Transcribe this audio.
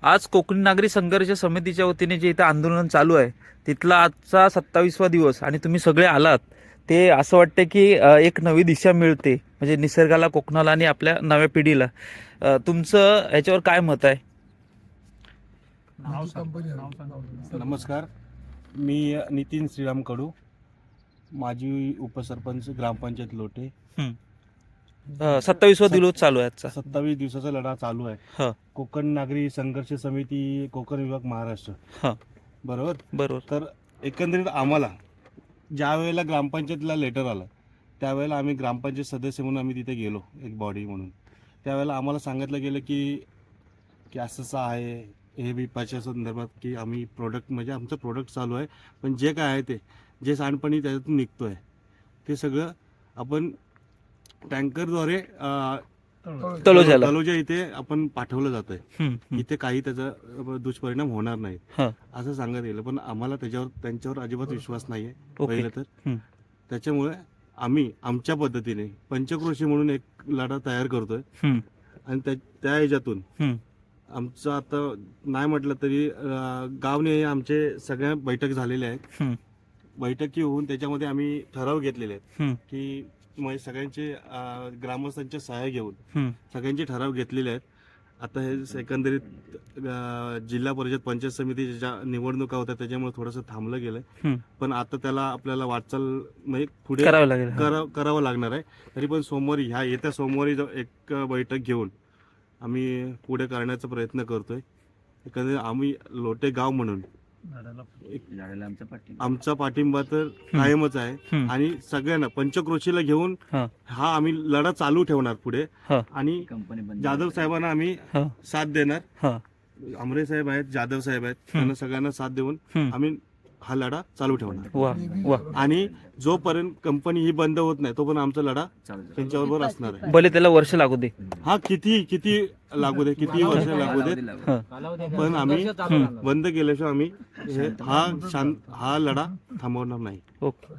आज कोकणी नागरी संघर्ष समितीच्या वतीने जे इथे आंदोलन चालू आहे तिथला आजचा 27वा दिवस आणि तुम्ही सगळे आलात ते असं वाटतं की एक नवी दिशा मिळते म्हणजे निसर्गाला, कोकणाला आणि आपल्या नव्या पिढीला. तुमचं याच्यावर काय मत आहे? नमस्कार, मी नितीन श्रीराम कडू, माजी उपसरपंच ग्रामपंचायत लोटे. 27वा दिवस चालू आहे आजचा. 27 दिवसाचा लढा चालू आहे. हा कोकण नागरी संघर्ष समिती, कोकण विभाग, महाराष्ट्र. हा बरोबर. बरोबर. तर एकंदरीत आम्हाला ज्या वेळेला ग्रामपंचायतीला लेटर आलं त्यावेळेला आम्ही ग्रामपंचायत सदस्य म्हणून आम्ही तिथे गेलो, एक बॉडी म्हणून. त्यावेळेला आम्हाला सांगितलं गेलं की असं आहे हे विपाच्या संदर्भात की आम्ही प्रोडक्ट म्हणजे आमचं प्रोडक्ट चालू आहे, पण जे काय आहे ते जे सांडपाणी त्याच्यातून निघतो आहे ते सगळं आपण टँकरद्वारे तलोजा इथे आपण पाठवलं जात आहे. इथे काही त्याचा दुष्परिणाम होणार नाही असं सांगत गेलं, पण आम्हाला त्यांच्यावर अजिबात विश्वास नाही आहे पहिलं तर. त्याच्यामुळे आम्ही आमच्या पद्धतीने पंचक्रोशी म्हणून एक लढा तयार करतोय आणि त्या ह्याच्यातून आमचं आता नाही म्हटलं तरी गावने आमचे सगळ्या बैठक झालेल्या आहेत. बैठकी होऊन त्याच्यामध्ये आम्ही ठराव घेतलेले आहेत की म्हणजे सगळ्यांचे ग्रामस्थांचे सहाय्य घेऊन सगळ्यांचे ठराव घेतलेले आहेत. आता हे एकंदरीत जिल्हा परिषद पंचायत समितीच्या ज्या निवडणुका होत्या त्याच्यामुळे थोडंसं थांबलं गेलंय, पण आता त्याला आपल्याला वाटचाल म्हणजे पुढे करावं लागणार आहे. तरी पण येत्या सोमवारी एक बैठक घेऊन आम्ही पुढे करण्याचा प्रयत्न करतोय. एकंदरीत आम्ही लोटे गाव म्हणून आमचा पाठिंबा तर कायमच आहे आणि सगळ्यांना पंचक्रोशीला घेऊन हा आम्ही लढा चालू ठेवणार पुढे. आणि जाधव साहेबांना आम्ही साथ देणार. आमरे साहेब आहेत, जाधव साहेब आहेत, त्यांना सगळ्यांना साथ देऊन आम्ही हा लढा चालू ठेवणार. आणि जोपर्यंत कंपनी ही बंद होत नाही तोपर्यंत आमचा लढा त्यांच्याबरोबर असणार आहे. भले त्याला वर्ष लागू दे, हा किती लागू दे, किती वर्ष लागू दे, पण आम्ही बंद केल्याशिवाय आम्ही हा लढा थांबवणार नाही. ओके.